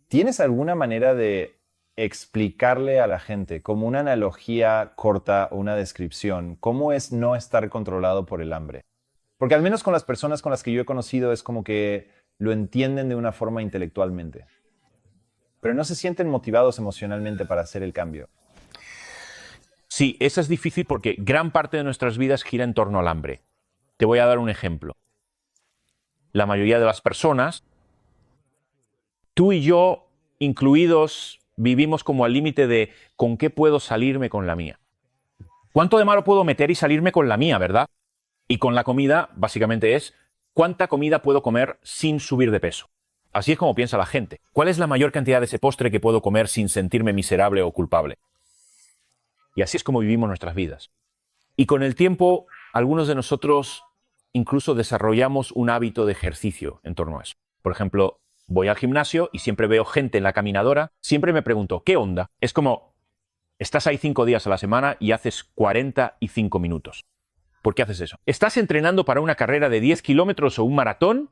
¿Tienes alguna manera de explicarle a la gente, como una analogía corta o una descripción, cómo es no estar controlado por el hambre? Porque al menos con las personas con las que yo he conocido es como que lo entienden de una forma intelectualmente, pero no se sienten motivados emocionalmente para hacer el cambio.
Sí, eso es difícil porque gran parte de nuestras vidas gira en torno al hambre. Te voy a dar un ejemplo. La mayoría de las personas, tú y yo incluidos, vivimos como al límite de ¿con qué puedo salirme con la mía? ¿Cuánto de malo puedo meter y salirme con la mía, verdad? Y con la comida, básicamente es ¿cuánta comida puedo comer sin subir de peso? Así es como piensa la gente. ¿Cuál es la mayor cantidad de ese postre que puedo comer sin sentirme miserable o culpable? Y así es como vivimos nuestras vidas. Y con el tiempo, algunos de nosotros incluso desarrollamos un hábito de ejercicio en torno a eso. Por ejemplo, voy al gimnasio y siempre veo gente en la caminadora. Siempre me pregunto, ¿qué onda? Es como, estás ahí 5 días a la semana y haces 45 minutos. ¿Por qué haces eso? ¿Estás entrenando para una carrera de 10 kilómetros o un maratón?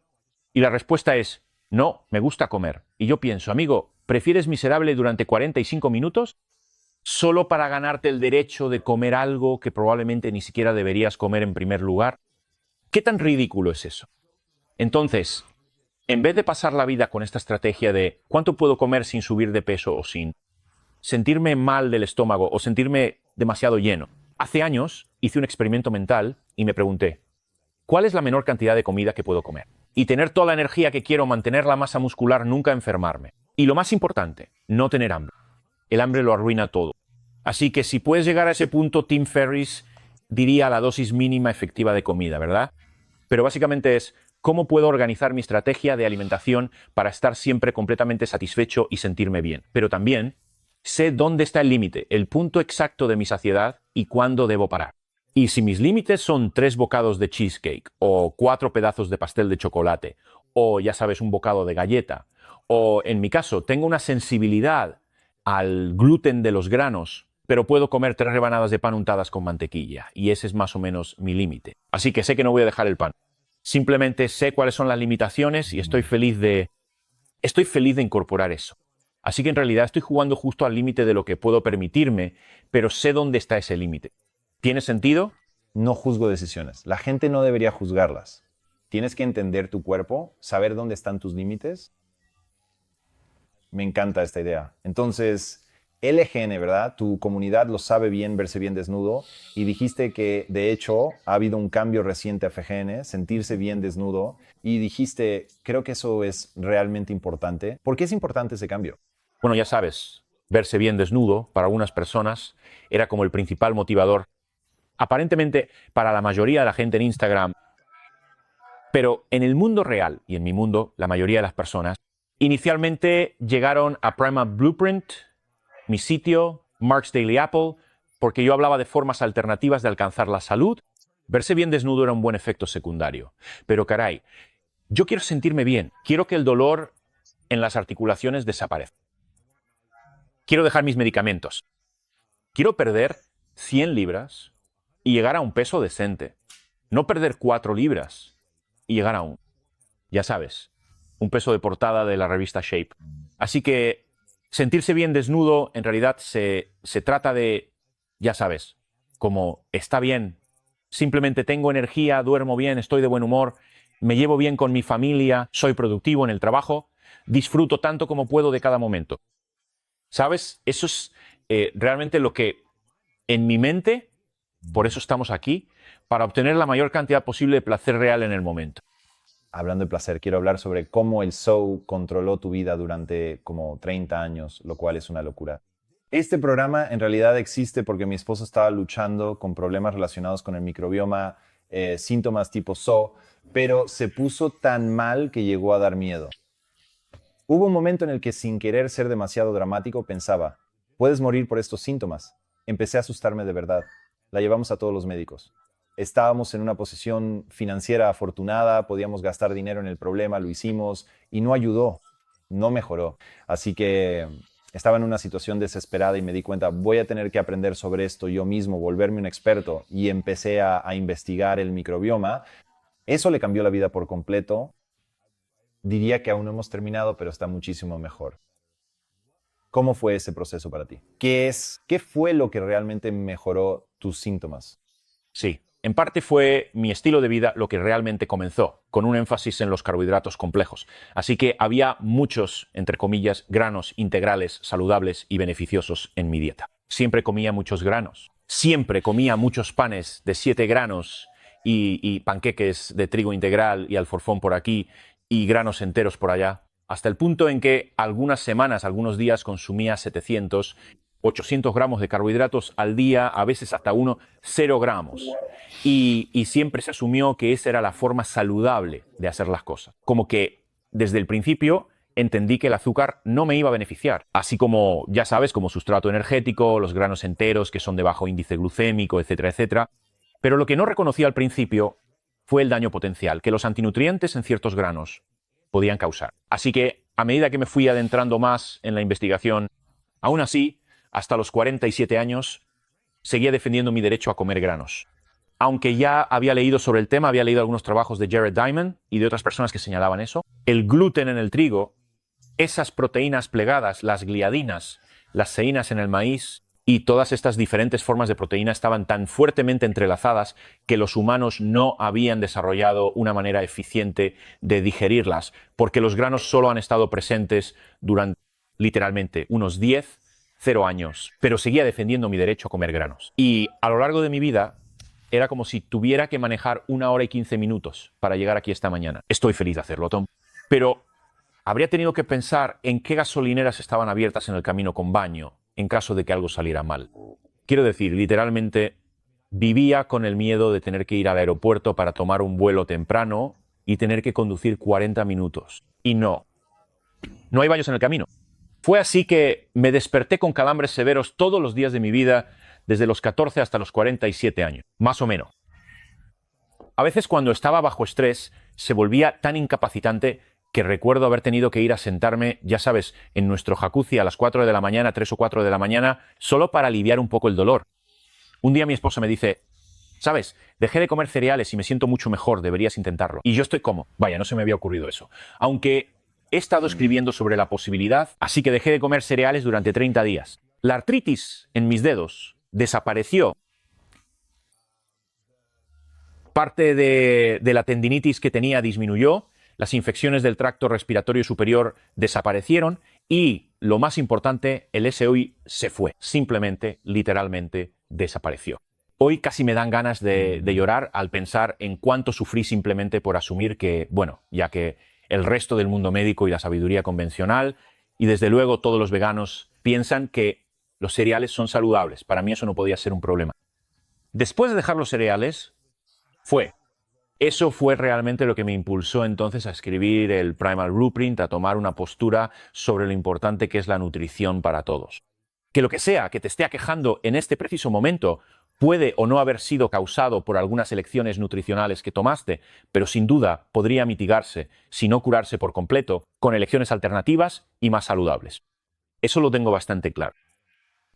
Y la respuesta es, no, me gusta comer. Y yo pienso, amigo, ¿prefieres miserable durante 45 minutos? ¿Solo para ganarte el derecho de comer algo que probablemente ni siquiera deberías comer en primer lugar? ¿Qué tan ridículo es eso? Entonces, en vez de pasar la vida con esta estrategia de ¿cuánto puedo comer sin subir de peso o sin sentirme mal del estómago o sentirme demasiado lleno? Hace años hice un experimento mental y me pregunté, ¿cuál es la menor cantidad de comida que puedo comer? Y tener toda la energía que quiero, mantener la masa muscular, nunca enfermarme. Y lo más importante, no tener hambre. El hambre lo arruina todo. Así que si puedes llegar a ese punto, Tim Ferriss diría la dosis mínima efectiva de comida, ¿verdad? Pero básicamente es, ¿cómo puedo organizar mi estrategia de alimentación para estar siempre completamente satisfecho y sentirme bien? Pero también sé dónde está el límite, el punto exacto de mi saciedad y cuándo debo parar. Y si mis límites son 3 bocados de cheesecake, o 4 pedazos de pastel de chocolate, o ya sabes, un bocado de galleta, o en mi caso, tengo una sensibilidad al gluten de los granos, pero puedo comer 3 rebanadas de pan untadas con mantequilla, y ese es más o menos mi límite. Así que sé que no voy a dejar el pan. Simplemente sé cuáles son las limitaciones y estoy feliz de incorporar eso. Así que en realidad estoy jugando justo al límite de lo que puedo permitirme, pero sé dónde está ese límite. ¿Tiene sentido?
No juzgo decisiones. La gente no debería juzgarlas. Tienes que entender tu cuerpo, saber dónde están tus límites. Me encanta esta idea. Entonces, LGN, ¿verdad? Tu comunidad lo sabe bien, verse bien desnudo. Y dijiste que, de hecho, ha habido un cambio reciente a FGN, sentirse bien desnudo. Y dijiste, creo que eso es realmente importante. ¿Por qué es importante ese cambio?
Bueno, ya sabes, verse bien desnudo para algunas personas era como el principal motivador. Aparentemente, para la mayoría de la gente en Instagram. Pero en el mundo real, y en mi mundo, la mayoría de las personas, inicialmente llegaron a Primal Blueprint, mi sitio, Mark's Daily Apple, porque yo hablaba de formas alternativas de alcanzar la salud. Verse bien desnudo era un buen efecto secundario. Pero caray, yo quiero sentirme bien. Quiero que el dolor en las articulaciones desaparezca. Quiero dejar mis medicamentos. Quiero perder 100 libras y llegar a un peso decente. No perder 4 libras y llegar a ya sabes, un peso de portada de la revista Shape. Así que sentirse bien desnudo en realidad se trata de, ya sabes, como está bien, simplemente tengo energía, duermo bien, estoy de buen humor, me llevo bien con mi familia, soy productivo en el trabajo, disfruto tanto como puedo de cada momento. ¿Sabes? Eso es realmente lo que en mi mente, por eso estamos aquí, para obtener la mayor cantidad posible de placer real en el momento.
Hablando de placer, quiero hablar sobre cómo el show controló tu vida durante como 30 años, lo cual es una locura. Este programa en realidad existe porque mi esposo estaba luchando con problemas relacionados con el microbioma, síntomas tipo SO, pero se puso tan mal que llegó a dar miedo. Hubo un momento en el que, sin querer ser demasiado dramático, pensaba, puedes morir por estos síntomas. Empecé a asustarme de verdad. La llevamos a todos los médicos. Estábamos en una posición financiera afortunada, podíamos gastar dinero en el problema, lo hicimos y no ayudó, no mejoró. Así que estaba en una situación desesperada y me di cuenta, voy a tener que aprender sobre esto yo mismo, volverme un experto, y empecé a investigar el microbioma. Eso le cambió la vida por completo. Diría que aún no hemos terminado, pero está muchísimo mejor. ¿Cómo fue ese proceso para ti? ¿Qué fue lo que realmente mejoró tus síntomas?
Sí, en parte fue mi estilo de vida lo que realmente comenzó, con un énfasis en los carbohidratos complejos. Así que había muchos, entre comillas, granos integrales, saludables y beneficiosos en mi dieta. Siempre comía muchos granos. Siempre comía muchos panes de 7 granos y panqueques de trigo integral y alforfón por aquí y granos enteros por allá. Hasta el punto en que algunas semanas, algunos días consumía 700, 800 gramos de carbohidratos al día, a veces hasta 0 gramos. Y siempre se asumió que esa era la forma saludable de hacer las cosas. Como que desde el principio entendí que el azúcar no me iba a beneficiar. Así como, ya sabes, como sustrato energético, los granos enteros que son de bajo índice glucémico, etcétera, etcétera. Pero lo que no reconocí al principio fue el daño potencial que los antinutrientes en ciertos granos podían causar. Así que, a medida que me fui adentrando más en la investigación, aún así, hasta los 47 años, seguía defendiendo mi derecho a comer granos. Aunque ya había leído sobre el tema, había leído algunos trabajos de Jared Diamond y de otras personas que señalaban eso. El gluten en el trigo, esas proteínas plegadas, las gliadinas, las ceínas en el maíz y todas estas diferentes formas de proteína estaban tan fuertemente entrelazadas que los humanos no habían desarrollado una manera eficiente de digerirlas, porque los granos solo han estado presentes durante literalmente unos 0 años, pero seguía defendiendo mi derecho a comer granos. Y a lo largo de mi vida era como si tuviera que manejar 1 hora y 15 minutos para llegar aquí esta mañana. Estoy feliz de hacerlo, Tom. Pero habría tenido que pensar en qué gasolineras estaban abiertas en el camino con baño en caso de que algo saliera mal. Quiero decir, literalmente vivía con el miedo de tener que ir al aeropuerto para tomar un vuelo temprano y tener que conducir 40 minutos. Y no hay baños en el camino. Fue así que me desperté con calambres severos todos los días de mi vida, desde los 14 hasta los 47 años, más o menos. A veces cuando estaba bajo estrés se volvía tan incapacitante que recuerdo haber tenido que ir a sentarme, ya sabes, en nuestro jacuzzi a las 4 de la mañana, 3 o 4 de la mañana, solo para aliviar un poco el dolor. Un día mi esposa me dice, ¿sabes? Dejé de comer cereales y me siento mucho mejor, deberías intentarlo. Y yo estoy como, vaya, no se me había ocurrido eso. Aunque he estado escribiendo sobre la posibilidad, así que dejé de comer cereales durante 30 días. La artritis en mis dedos desapareció. Parte de la tendinitis que tenía disminuyó, las infecciones del tracto respiratorio superior desaparecieron y, lo más importante, el SOI se fue. Simplemente, literalmente, desapareció. Hoy casi me dan ganas de llorar al pensar en cuánto sufrí simplemente por asumir que, bueno, ya que el resto del mundo médico y la sabiduría convencional, y desde luego todos los veganos, piensan que los cereales son saludables. Para mí eso no podía ser un problema. Después de dejar los cereales, Eso fue realmente lo que me impulsó entonces a escribir el Primal Blueprint, a tomar una postura sobre lo importante que es la nutrición para todos. Que lo que sea que te esté aquejando en este preciso momento puede o no haber sido causado por algunas elecciones nutricionales que tomaste, pero sin duda podría mitigarse, si no curarse por completo, con elecciones alternativas y más saludables. Eso lo tengo bastante claro.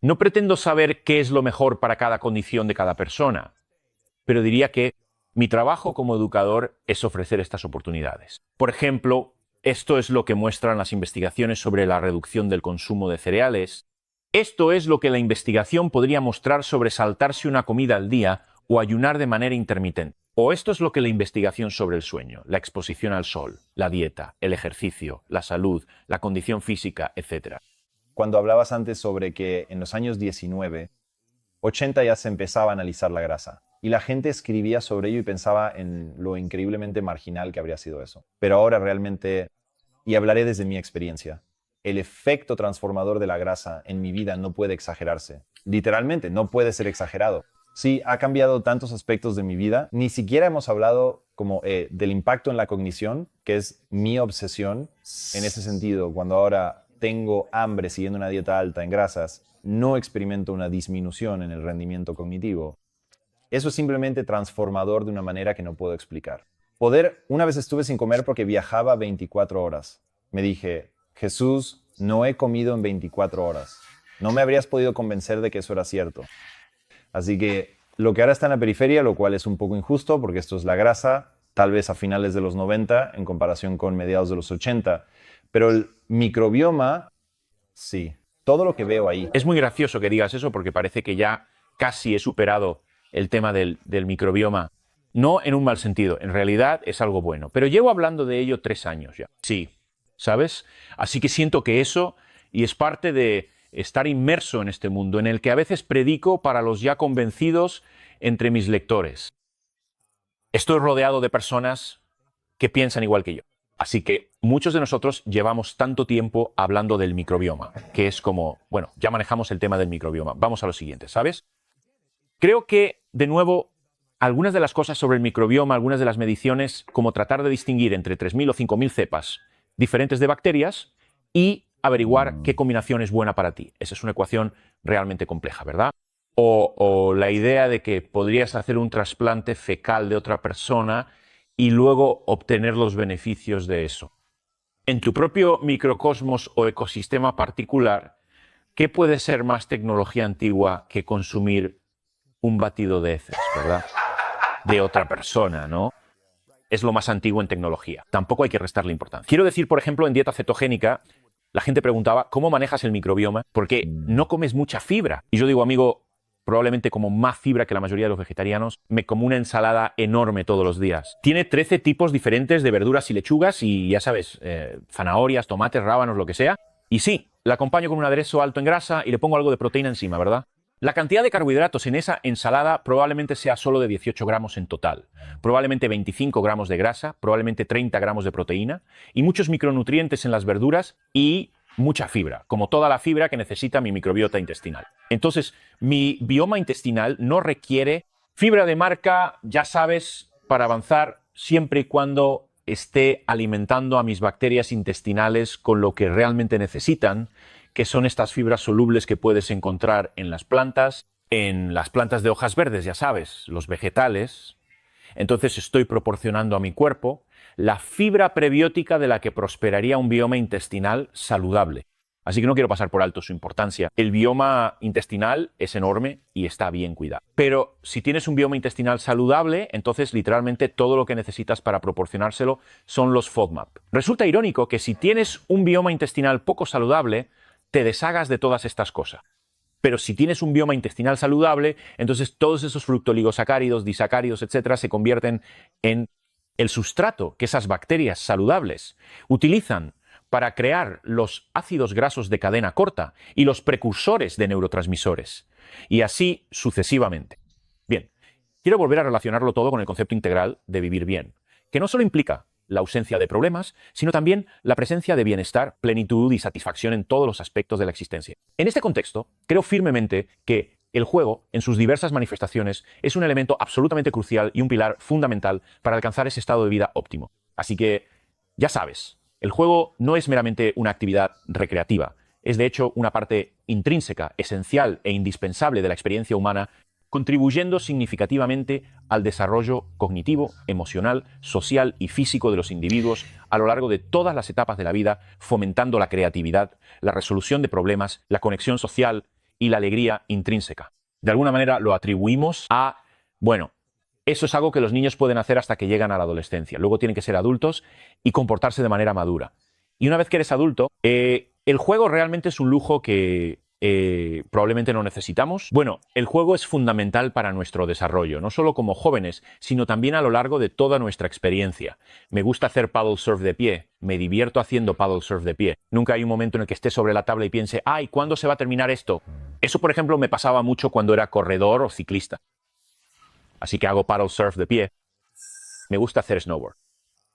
No pretendo saber qué es lo mejor para cada condición de cada persona, pero diría que mi trabajo como educador es ofrecer estas oportunidades. Por ejemplo, esto es lo que muestran las investigaciones sobre la reducción del consumo de cereales. Esto es lo que la investigación podría mostrar sobre saltarse una comida al día o ayunar de manera intermitente. O esto es lo que la investigación sobre el sueño, la exposición al sol, la dieta, el ejercicio, la salud, la condición física, etc.
Cuando hablabas antes sobre que en los años 19, 80 ya se empezaba a analizar la grasa. Y la gente escribía sobre ello y pensaba en lo increíblemente marginal que habría sido eso. Pero ahora realmente, y hablaré desde mi experiencia, el efecto transformador de la grasa en mi vida no puede exagerarse. Literalmente, no puede ser exagerado. Sí, ha cambiado tantos aspectos de mi vida. Ni siquiera hemos hablado del impacto en la cognición, que es mi obsesión. En ese sentido, cuando ahora tengo hambre siguiendo una dieta alta en grasas, no experimento una disminución en el rendimiento cognitivo. Eso es simplemente transformador de una manera que no puedo explicar. Una vez estuve sin comer porque viajaba 24 horas. Me dije, Jesús, no he comido en 24 horas. No me habrías podido convencer de que eso era cierto. Así que lo que ahora está en la periferia, lo cual es un poco injusto porque esto es la grasa, tal vez a finales de los 90 en comparación con mediados de los 80. Pero el microbioma, sí, todo lo que veo ahí.
Es muy gracioso que digas eso porque parece que ya casi he superado el tema del microbioma. No en un mal sentido, en realidad es algo bueno. Pero llevo hablando de ello 3 años ya. Sí, ¿sabes? Así que siento que eso, y es parte de estar inmerso en este mundo, en el que a veces predico para los ya convencidos entre mis lectores. Estoy rodeado de personas que piensan igual que yo. Así que muchos de nosotros llevamos tanto tiempo hablando del microbioma, que es como, bueno, ya manejamos el tema del microbioma. Vamos a lo siguiente, ¿sabes? Creo que, de nuevo, algunas de las cosas sobre el microbioma, algunas de las mediciones, como tratar de distinguir entre 3.000 o 5.000 cepas diferentes de bacterias y averiguar qué combinación es buena para ti. Esa es una ecuación realmente compleja, ¿verdad? O la idea de que podrías hacer un trasplante fecal de otra persona y luego obtener los beneficios de eso. En tu propio microcosmos o ecosistema particular, ¿qué puede ser más tecnología antigua que consumir un batido de heces, ¿verdad? De otra persona, ¿no? Es lo más antiguo en tecnología. Tampoco hay que restarle importancia. Quiero decir, por ejemplo, en dieta cetogénica, la gente preguntaba, ¿cómo manejas el microbioma? Porque no comes mucha fibra. Y yo digo, amigo, probablemente como más fibra que la mayoría de los vegetarianos, me como una ensalada enorme todos los días. Tiene 13 tipos diferentes de verduras y lechugas y, ya sabes, zanahorias, tomates, rábanos, lo que sea. Y sí, la acompaño con un aderezo alto en grasa y le pongo algo de proteína encima, ¿verdad? La cantidad de carbohidratos en esa ensalada probablemente sea solo de 18 gramos en total, probablemente 25 gramos de grasa, probablemente 30 gramos de proteína y muchos micronutrientes en las verduras y mucha fibra, como toda la fibra que necesita mi microbiota intestinal. Entonces, mi bioma intestinal no requiere fibra de marca, ya sabes, para avanzar siempre y cuando esté alimentando a mis bacterias intestinales con lo que realmente necesitan, que son estas fibras solubles que puedes encontrar en las plantas de hojas verdes, ya sabes, los vegetales. Entonces estoy proporcionando a mi cuerpo la fibra prebiótica de la que prosperaría un bioma intestinal saludable. Así que no quiero pasar por alto su importancia. El bioma intestinal es enorme y está bien cuidado. Pero si tienes un bioma intestinal saludable, entonces literalmente todo lo que necesitas para proporcionárselo son los FODMAP. Resulta irónico que si tienes un bioma intestinal poco saludable, te deshagas de todas estas cosas. Pero si tienes un bioma intestinal saludable, entonces todos esos fructoligosacáridos, disacáridos, etcétera, se convierten en el sustrato que esas bacterias saludables utilizan para crear los ácidos grasos de cadena corta y los precursores de neurotransmisores, y así sucesivamente. Bien, quiero volver a relacionarlo todo con el concepto integral de vivir bien, que no solo implica la ausencia de problemas, sino también la presencia de bienestar, plenitud y satisfacción en todos los aspectos de la existencia. En este contexto, creo firmemente que el juego, en sus diversas manifestaciones, es un elemento absolutamente crucial y un pilar fundamental para alcanzar ese estado de vida óptimo. Así que, ya sabes, el juego no es meramente una actividad recreativa, es de hecho una parte intrínseca, esencial e indispensable de la experiencia humana, contribuyendo significativamente al desarrollo cognitivo, emocional, social y físico de los individuos a lo largo de todas las etapas de la vida, fomentando la creatividad, la resolución de problemas, la conexión social y la alegría intrínseca. De alguna manera lo atribuimos a, bueno, eso es algo que los niños pueden hacer hasta que llegan a la adolescencia. Luego tienen que ser adultos y comportarse de manera madura. Y una vez que eres adulto, el juego realmente es un lujo que probablemente no necesitamos. Bueno, el juego es fundamental para nuestro desarrollo, no solo como jóvenes, sino también a lo largo de toda nuestra experiencia. Me gusta hacer paddle surf de pie, me divierto haciendo paddle surf de pie. Nunca hay un momento en el que esté sobre la tabla y piense, ¡ay! ¿Cuándo se va a terminar esto? Eso, por ejemplo, me pasaba mucho cuando era corredor o ciclista. Así que hago paddle surf de pie. Me gusta hacer snowboard.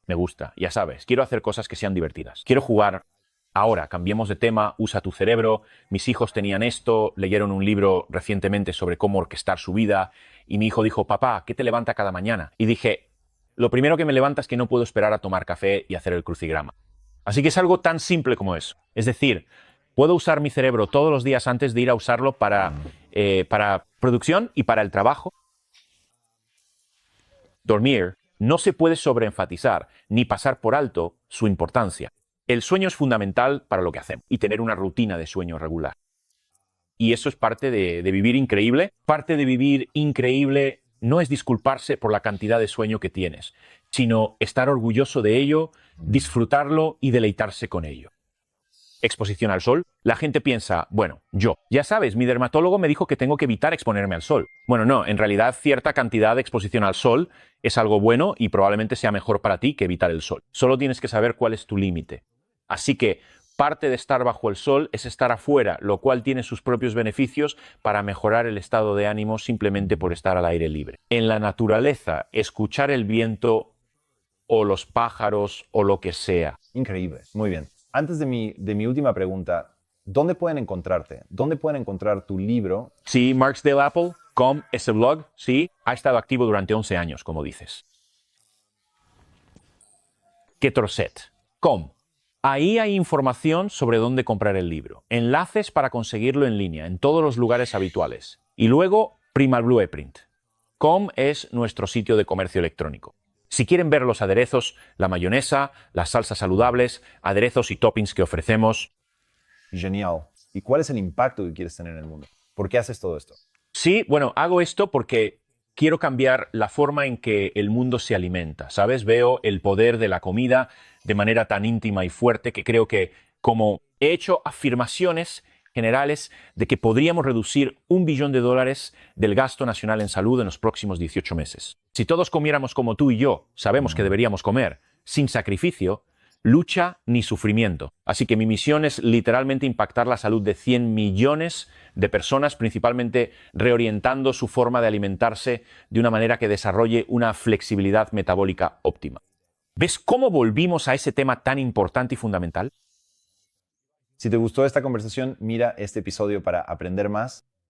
Me gusta, ya sabes, quiero hacer cosas que sean divertidas. Quiero jugar. Ahora, cambiemos de tema, usa tu cerebro. Mis hijos tenían esto, leyeron un libro recientemente sobre cómo orquestar su vida, y mi hijo dijo, papá, ¿qué te levanta cada mañana? Y dije, lo primero que me levanta es que no puedo esperar a tomar café y hacer el crucigrama. Así que es algo tan simple como eso. Es decir, puedo usar mi cerebro todos los días antes de ir a usarlo para producción y para el trabajo. Dormir no se puede sobreenfatizar ni pasar por alto su importancia. El sueño es fundamental para lo que hacemos y tener una rutina de sueño regular. Y eso es parte de vivir increíble. Parte de vivir increíble no es disculparse por la cantidad de sueño que tienes, sino estar orgulloso de ello, disfrutarlo y deleitarse con ello. Exposición al sol. La gente piensa, bueno, ya sabes, mi dermatólogo me dijo que tengo que evitar exponerme al sol. Bueno, no, en realidad cierta cantidad de exposición al sol es algo bueno y probablemente sea mejor para ti que evitar el sol. Solo tienes que saber cuál es tu límite. Así que parte de estar bajo el sol es estar afuera, lo cual tiene sus propios beneficios para mejorar el estado de ánimo simplemente por estar al aire libre. En la naturaleza, escuchar el viento o los pájaros o lo que sea.
Increíble, muy bien. Antes de mi última pregunta, ¿dónde pueden encontrarte? ¿Dónde pueden encontrar tu libro?
Sí, marksdaleapple.com, ese blog, sí, ha estado activo durante 11 años, como dices. Ketorset.com. Ahí hay información sobre dónde comprar el libro, enlaces para conseguirlo en línea, en todos los lugares habituales. Y luego, primalblueprint.com es nuestro sitio de comercio electrónico. Si quieren ver los aderezos, la mayonesa, las salsas saludables, aderezos y toppings que ofrecemos.
Genial. ¿Y cuál es el impacto que quieres tener en el mundo? ¿Por qué haces todo esto?
Sí, bueno, hago esto porque quiero cambiar la forma en que el mundo se alimenta, ¿sabes? Veo el poder de la comida de manera tan íntima y fuerte que creo que, como he hecho afirmaciones generales de que podríamos reducir $1 billón del gasto nacional en salud en los próximos 18 meses. Si todos comiéramos como tú y yo sabemos que deberíamos comer, sin sacrificio, lucha ni sufrimiento. Así que mi misión es literalmente impactar la salud de 100 millones de personas, principalmente reorientando su forma de alimentarse de una manera que desarrolle una flexibilidad metabólica óptima. ¿Ves cómo volvimos a ese tema tan importante y fundamental?
Si te gustó esta conversación, mira este episodio para aprender más.